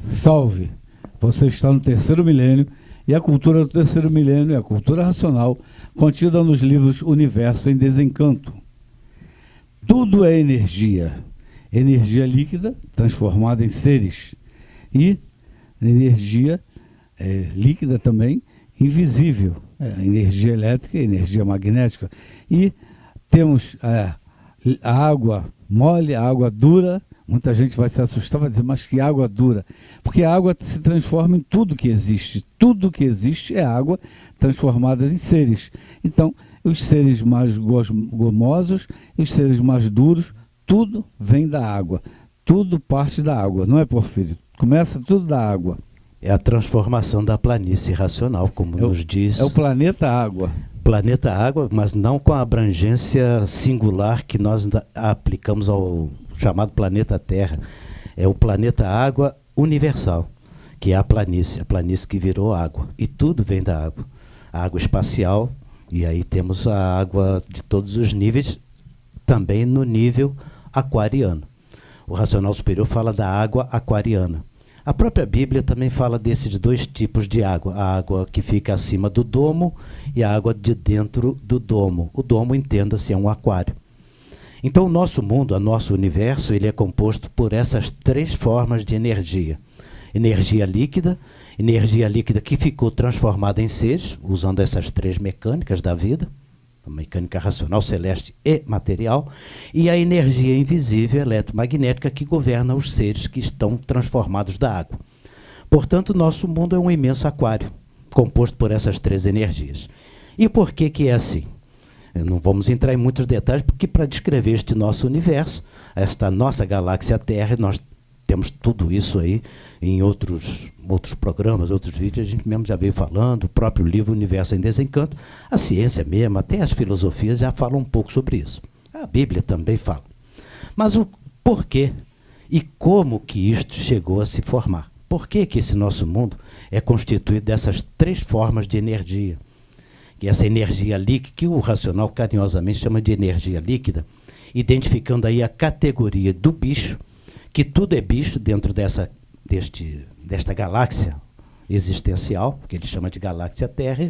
Salve! Você está no terceiro milênio e a cultura do terceiro milênio é a cultura racional contida nos livros Universo em Desencanto. Tudo é energia. Energia líquida transformada em seres e energia líquida também invisível. Energia elétrica, energia magnética. E temos a água mole, a água dura. Muita gente vai se assustar, vai dizer, mas que água dura? Porque a água se transforma em tudo que existe. Tudo que existe é água transformada em seres. Então, os seres mais gomosos e os seres mais duros, tudo vem da água. Tudo parte da água, não é, Porfírio? Começa tudo da água. É a transformação da planície racional, como nos diz. É o planeta água. Planeta água, mas não com a abrangência singular que nós aplicamos ao chamado planeta Terra. É o planeta água universal, que é a planície que virou água. E tudo vem da água. A água espacial, e aí temos a água de todos os níveis, também no nível aquariano. O racional superior fala da água aquariana. A própria Bíblia também fala desses dois tipos de água. A água que fica acima do domo e a água de dentro do domo. O domo, entenda-se, é um aquário. Então, o nosso mundo, o nosso universo, ele é composto por essas três formas de energia. Energia líquida que ficou transformada em seres, usando essas três mecânicas da vida, a mecânica racional, celeste e material, e a energia invisível, eletromagnética, que governa os seres que estão transformados da água. Portanto, nosso mundo é um imenso aquário, composto por essas três energias. E por que que é assim? Não vamos entrar em muitos detalhes, porque para descrever este nosso universo, esta nossa galáxia Terra, nós temos tudo isso aí em outros programas, outros vídeos, a gente mesmo já veio falando, o próprio livro Universo em Desencanto, a ciência mesmo, até as filosofias já falam um pouco sobre isso. A Bíblia também fala. Mas o porquê e como que isto chegou a se formar? Por que que esse nosso mundo é constituído dessas três formas de energia? Que essa energia líquida, que o racional carinhosamente chama de energia líquida, identificando aí a categoria do bicho, que tudo é bicho dentro desta galáxia existencial, que ele chama de galáxia Terra,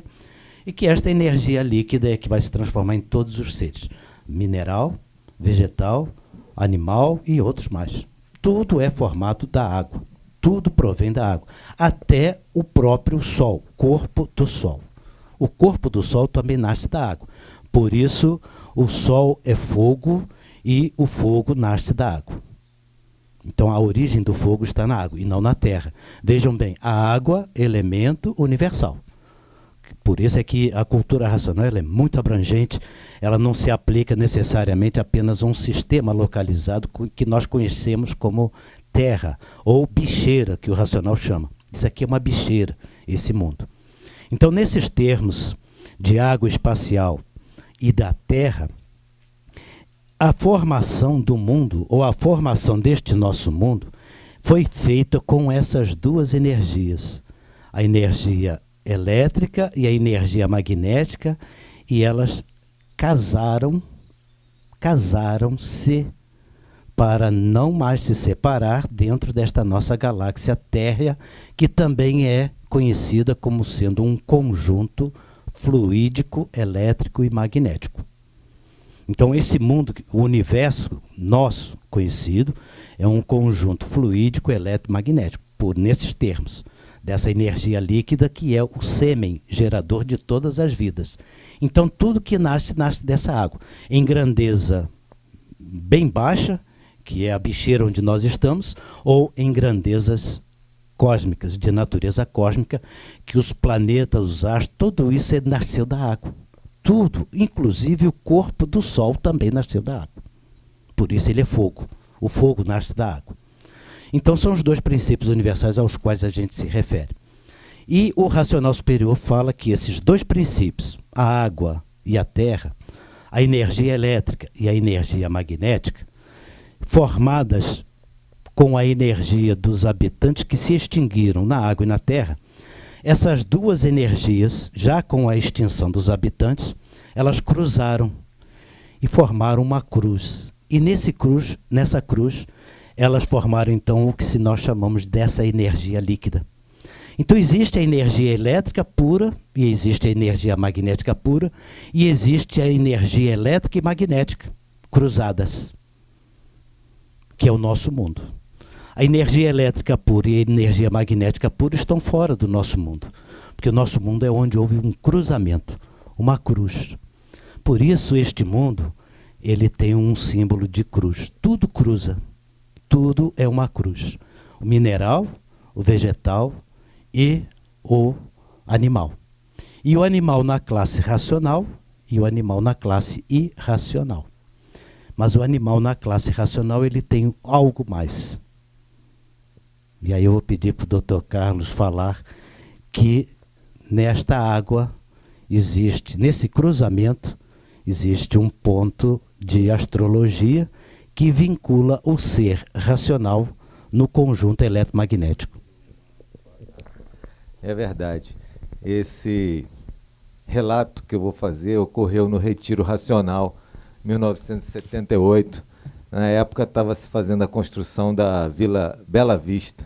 e que esta energia líquida é que vai se transformar em todos os seres, mineral, vegetal, animal e outros mais. Tudo é formado da água, tudo provém da água, até o próprio Sol, corpo do Sol. O corpo do Sol também nasce da água. Por isso, o Sol é fogo e o fogo nasce da água. Então, a origem do fogo está na água e não na terra. Vejam bem, a água, elemento universal. Por isso é que a cultura racional ela é muito abrangente, ela não se aplica necessariamente apenas a um sistema localizado que nós conhecemos como terra, ou bicheira, que o racional chama. Isso aqui é uma bicheira, esse mundo. Então, nesses termos de água espacial e da Terra, a formação do mundo, ou a formação deste nosso mundo, foi feita com essas duas energias, a energia elétrica e a energia magnética, e elas casaram-se para não mais se separar dentro desta nossa galáxia Terra, que também é conhecida como sendo um conjunto fluídico, elétrico e magnético. Então, esse mundo, o universo nosso conhecido, é um conjunto fluídico, elétrico e magnético, nesses termos, dessa energia líquida que é o sêmen gerador de todas as vidas. Então, tudo que nasce dessa água, em grandeza bem baixa, que é a bicheira onde nós estamos, ou em grandezas cósmicas, de natureza cósmica, que os planetas, os astros, tudo isso nasceu da água. Tudo, inclusive o corpo do Sol também nasceu da água. Por isso ele é fogo. O fogo nasce da água. Então são os dois princípios universais aos quais a gente se refere. E o racional superior fala que esses dois princípios, a água e a terra, a energia elétrica e a energia magnética, formadas com a energia dos habitantes que se extinguiram na água e na terra, essas duas energias, já com a extinção dos habitantes, elas cruzaram e formaram uma cruz. E nessa cruz, elas formaram então o que nós chamamos dessa energia líquida. Então existe a energia elétrica pura, e existe a energia magnética pura, e existe a energia elétrica e magnética cruzadas, que é o nosso mundo. A energia elétrica pura e a energia magnética pura estão fora do nosso mundo, porque o nosso mundo é onde houve um cruzamento, uma cruz. Por isso este mundo, ele tem um símbolo de cruz. Tudo cruza, tudo é uma cruz. O mineral, o vegetal e o animal. E o animal na classe racional e o animal na classe irracional. Mas o animal na classe racional, ele tem algo mais. E aí eu vou pedir para o Dr. Carlos falar que nesta água existe, nesse cruzamento, existe um ponto de astrologia que vincula o ser racional no conjunto eletromagnético. É verdade. Esse relato que eu vou fazer ocorreu no Retiro Racional, 1978. Na época estava se fazendo a construção da Vila Bela Vista.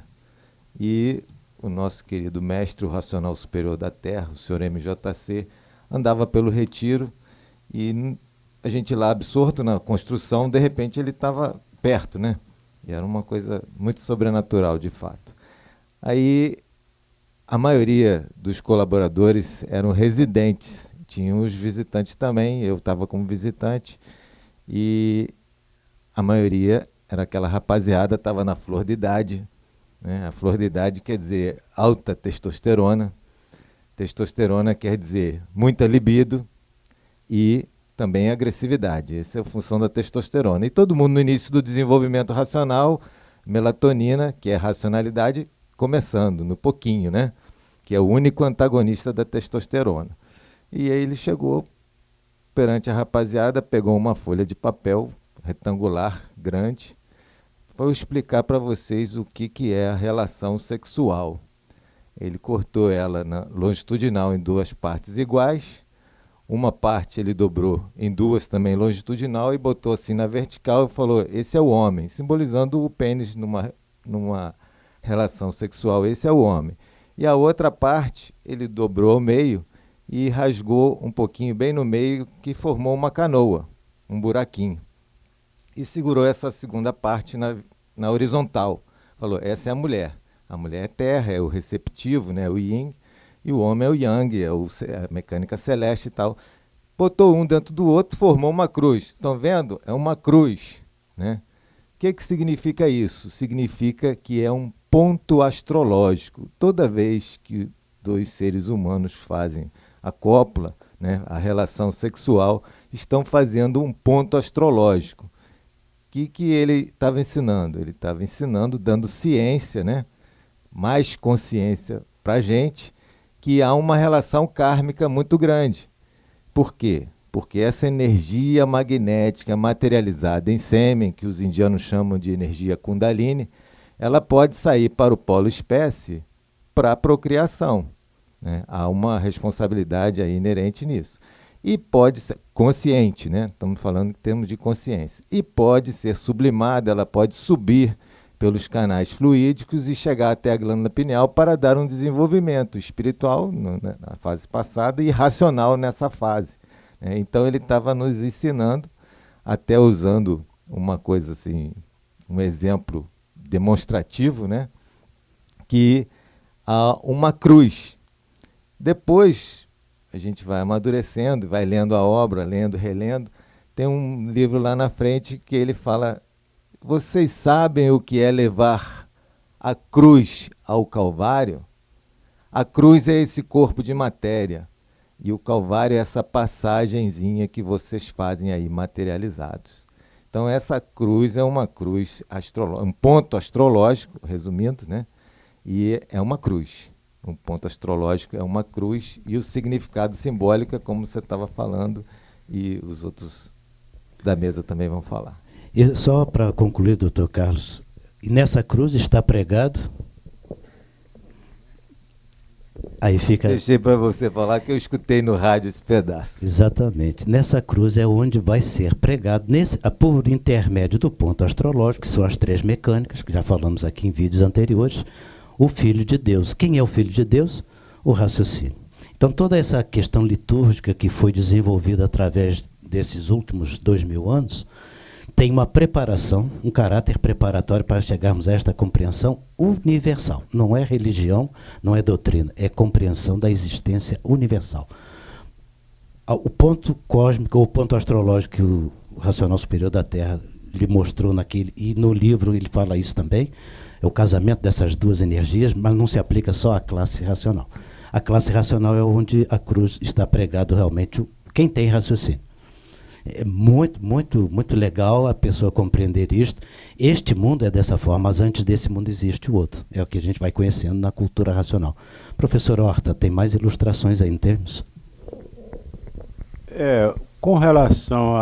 E o nosso querido mestre, o Racional Superior da Terra, o senhor MJC, andava pelo Retiro e a gente lá absorto na construção, de repente ele estava perto, né? E era uma coisa muito sobrenatural, de fato. Aí a maioria dos colaboradores eram residentes, tinham os visitantes também, eu estava como visitante, e a maioria era aquela rapaziada, estava na flor de idade, né? A flor de idade quer dizer alta testosterona, testosterona quer dizer muita libido e também agressividade. Essa é a função da testosterona. E todo mundo no início do desenvolvimento racional, melatonina, que é racionalidade, começando, no pouquinho, né? Que é o único antagonista da testosterona. E aí ele chegou perante a rapaziada, pegou uma folha de papel retangular, grande, vou explicar para vocês o que é a relação sexual. Ele cortou ela longitudinal em duas partes iguais, uma parte ele dobrou em duas também longitudinal e botou assim na vertical e falou, esse é o homem, simbolizando o pênis numa relação sexual, esse é o homem. E a outra parte ele dobrou ao meio e rasgou um pouquinho bem no meio, que formou uma canoa, um buraquinho. E segurou essa segunda parte na horizontal. Falou, essa é a mulher. A mulher é terra, é o receptivo, né, o yin, e o homem é o yang, é a mecânica celeste e tal. Botou um dentro do outro, formou uma cruz. Estão vendo? É uma cruz, né? O que significa isso? Significa que é um ponto astrológico. Toda vez que dois seres humanos fazem a cópula, né, a relação sexual, estão fazendo um ponto astrológico. O que ele estava ensinando? Ele estava ensinando, dando ciência, né, mais consciência para a gente, que há uma relação kármica muito grande. Por quê? Porque essa energia magnética materializada em sêmen, que os indianos chamam de energia Kundalini, ela pode sair para o polo espécie para a procriação, né? Há uma responsabilidade aí inerente nisso. E pode ser consciente, né? Estamos falando em termos de consciência. E pode ser sublimada, ela pode subir pelos canais fluídicos e chegar até a glândula pineal para dar um desenvolvimento espiritual na fase passada e racional nessa fase. Então ele estava nos ensinando, até usando uma coisa assim, um exemplo demonstrativo, né? Que há uma cruz. Depois a gente vai amadurecendo, vai lendo a obra, lendo, relendo. Tem um livro lá na frente que ele fala, vocês sabem o que é levar a cruz ao Calvário? A cruz é esse corpo de matéria e o Calvário é essa passagenzinha que vocês fazem aí materializados. Então essa cruz é uma cruz astrológica, um ponto astrológico, resumindo, né? E é uma cruz. Um ponto astrológico é uma cruz e o significado simbólico é como você estava falando e os outros da mesa também vão falar. E só para concluir, doutor Carlos, e nessa cruz está pregado Aí fica... Deixei para você falar que eu escutei no rádio esse pedaço. Exatamente. Nessa cruz é onde vai ser pregado, por intermédio do ponto astrológico, que são as 3 mecânicas, que já falamos aqui em vídeos anteriores, o Filho de Deus. Quem é o Filho de Deus? O raciocínio. Então, toda essa questão litúrgica que foi desenvolvida através desses últimos 2000 anos, tem uma preparação, um caráter preparatório para chegarmos a esta compreensão universal. Não é religião, não é doutrina, é compreensão da existência universal. O ponto cósmico, o ponto astrológico que o Racional Superior da Terra lhe mostrou naquele, e no livro ele fala isso também, é o casamento dessas 2 energias, mas não se aplica só à classe racional. A classe racional é onde a cruz está pregado realmente quem tem raciocínio. É muito, muito, muito legal a pessoa compreender isto. Este mundo é dessa forma, mas antes desse mundo existe o outro. É o que a gente vai conhecendo na cultura racional. Professor Horta, tem mais ilustrações aí em termos? Com relação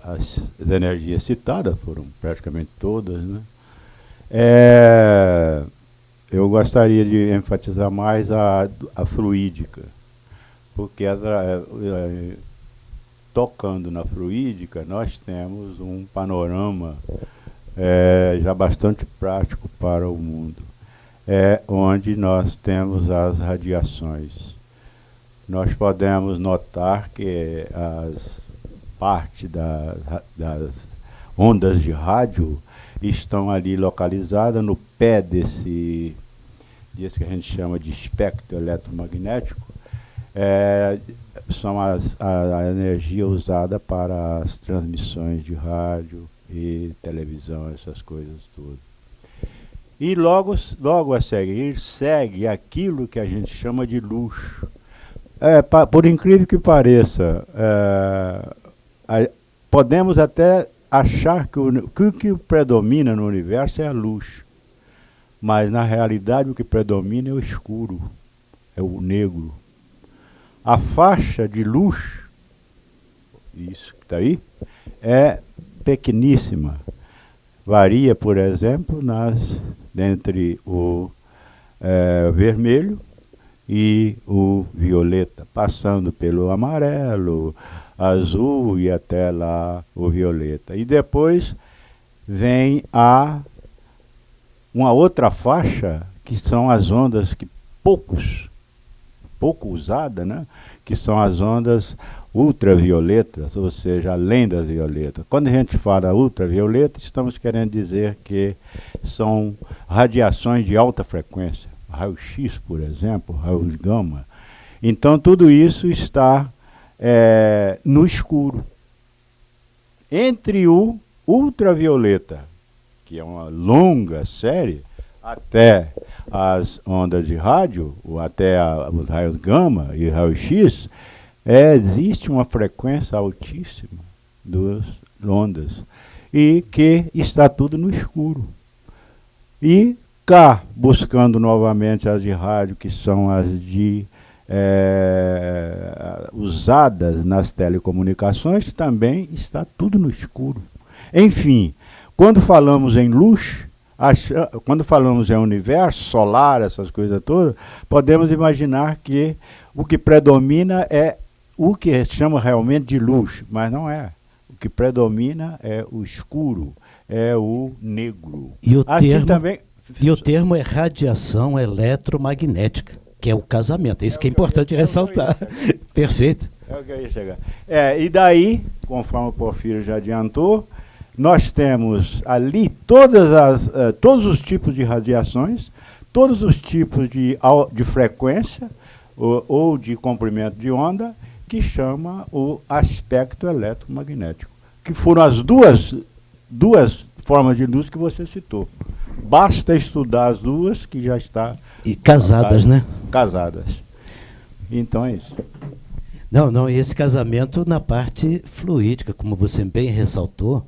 às energias citadas, foram praticamente todas, né? Eu gostaria de enfatizar mais a fluídica, porque tocando na fluídica, nós temos um panorama já bastante prático para o mundo, onde nós temos as radiações. Nós podemos notar que as partes das ondas de rádio estão ali localizadas no pé desse que a gente chama de espectro eletromagnético. São a energia usada para as transmissões de rádio e televisão, essas coisas todas. E logo a seguir segue aquilo que a gente chama de luz. Por incrível que pareça, podemos até achar que o que predomina no universo é a luz, mas na realidade o que predomina é o escuro, é o negro. A faixa de luz, isso que está aí, é pequeníssima. Varia, por exemplo, entre o vermelho e o violeta, passando pelo amarelo, azul e até lá o violeta. E depois vem uma outra faixa, que são as ondas que pouco usadas, né? Que são as ondas ultravioletas, ou seja, além das violetas. Quando a gente fala ultravioleta, estamos querendo dizer que são radiações de alta frequência, raio-x, por exemplo, raios gama. Então, tudo isso está no escuro. Entre o ultravioleta, que é uma longa série, até as ondas de rádio, ou até os raios gama e raio-x, existe uma frequência altíssima das ondas, e que está tudo no escuro. E cá, buscando novamente as de rádio, que são as usadas nas telecomunicações, também está tudo no escuro. Enfim, quando falamos em luz, quando falamos em universo solar, essas coisas todas, podemos imaginar que o que predomina é o que chama realmente de luz, mas não é. O que predomina é o escuro, é o negro. E o termo é radiação eletromagnética, que é o casamento. Isso que é importante ressaltar. Perfeito. É o que eu ia chegar. E daí, conforme o Porfírio já adiantou, nós temos ali todos os tipos de radiações, todos os tipos de frequência ou de comprimento de onda, que chama o aspecto eletromagnético, que foram as duas formas de luz que você citou. Basta estudar as duas, que já está... E casadas, né? Casadas. Então é isso. Não, e esse casamento na parte fluídica, como você bem ressaltou,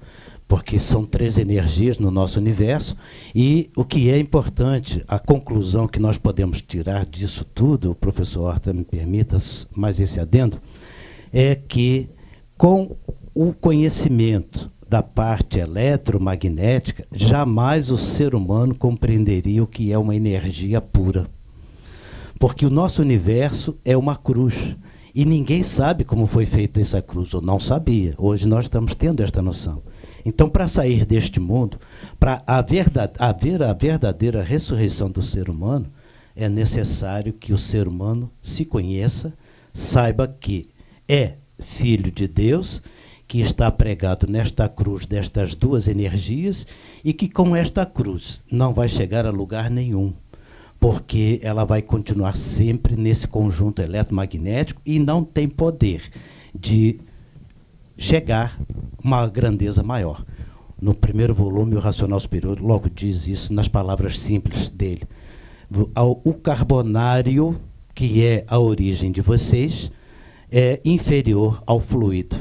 porque são 3 energias no nosso universo, e o que é importante, a conclusão que nós podemos tirar disso tudo, o professor Horta me permita mais esse adendo, é que com o conhecimento da parte eletromagnética, jamais o ser humano compreenderia o que é uma energia pura. Porque o nosso universo é uma cruz. E ninguém sabe como foi feita essa cruz, ou não sabia. Hoje nós estamos tendo esta noção. Então, para sair deste mundo, para haver a verdadeira ressurreição do ser humano, é necessário que o ser humano se conheça, saiba que é filho de Deus, que está pregado nesta cruz destas duas energias e que com esta cruz não vai chegar a lugar nenhum, porque ela vai continuar sempre nesse conjunto eletromagnético e não tem poder de chegar a uma grandeza maior. No primeiro volume, o Racional Superior logo diz isso nas palavras simples dele. O carbonário, que é a origem de vocês, é inferior ao fluido,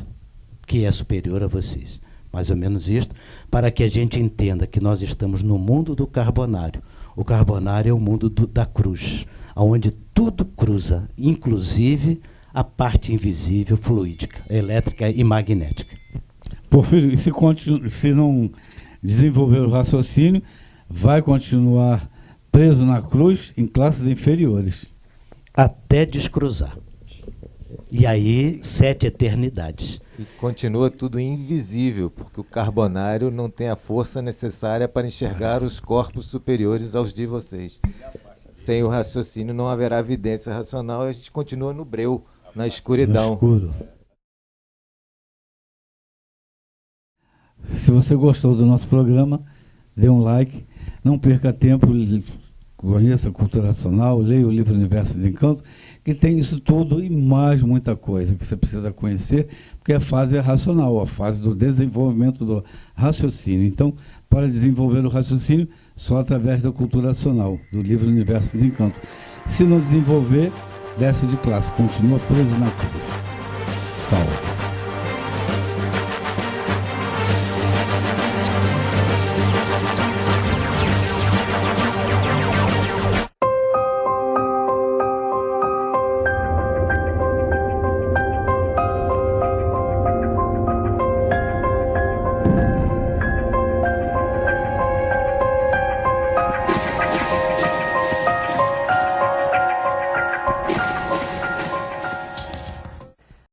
que é superior a vocês. Mais ou menos isto, para que a gente entenda que nós estamos no mundo do carbonário. O carbonário é o mundo da cruz, onde tudo cruza, inclusive a parte invisível, fluídica, elétrica e magnética. Porfírio, e se não desenvolver o raciocínio, vai continuar preso na cruz em classes inferiores. Até descruzar. E aí, 7 eternidades. E continua tudo invisível, porque o carbonário não tem a força necessária para enxergar os corpos superiores aos de vocês. Sem o raciocínio não haverá evidência racional e a gente continua no breu, na escuridão. No escuro. Se você gostou do nosso programa, dê um like, não perca tempo, conheça a cultura racional, leia o livro Universo Desencanto, que tem isso tudo e mais muita coisa que você precisa conhecer, porque a fase é racional, a fase do desenvolvimento do raciocínio. Então, para desenvolver o raciocínio, só através da cultura racional, do livro Universo Desencanto. Se não desenvolver, desce de classe, continua preso na cruz. Salve.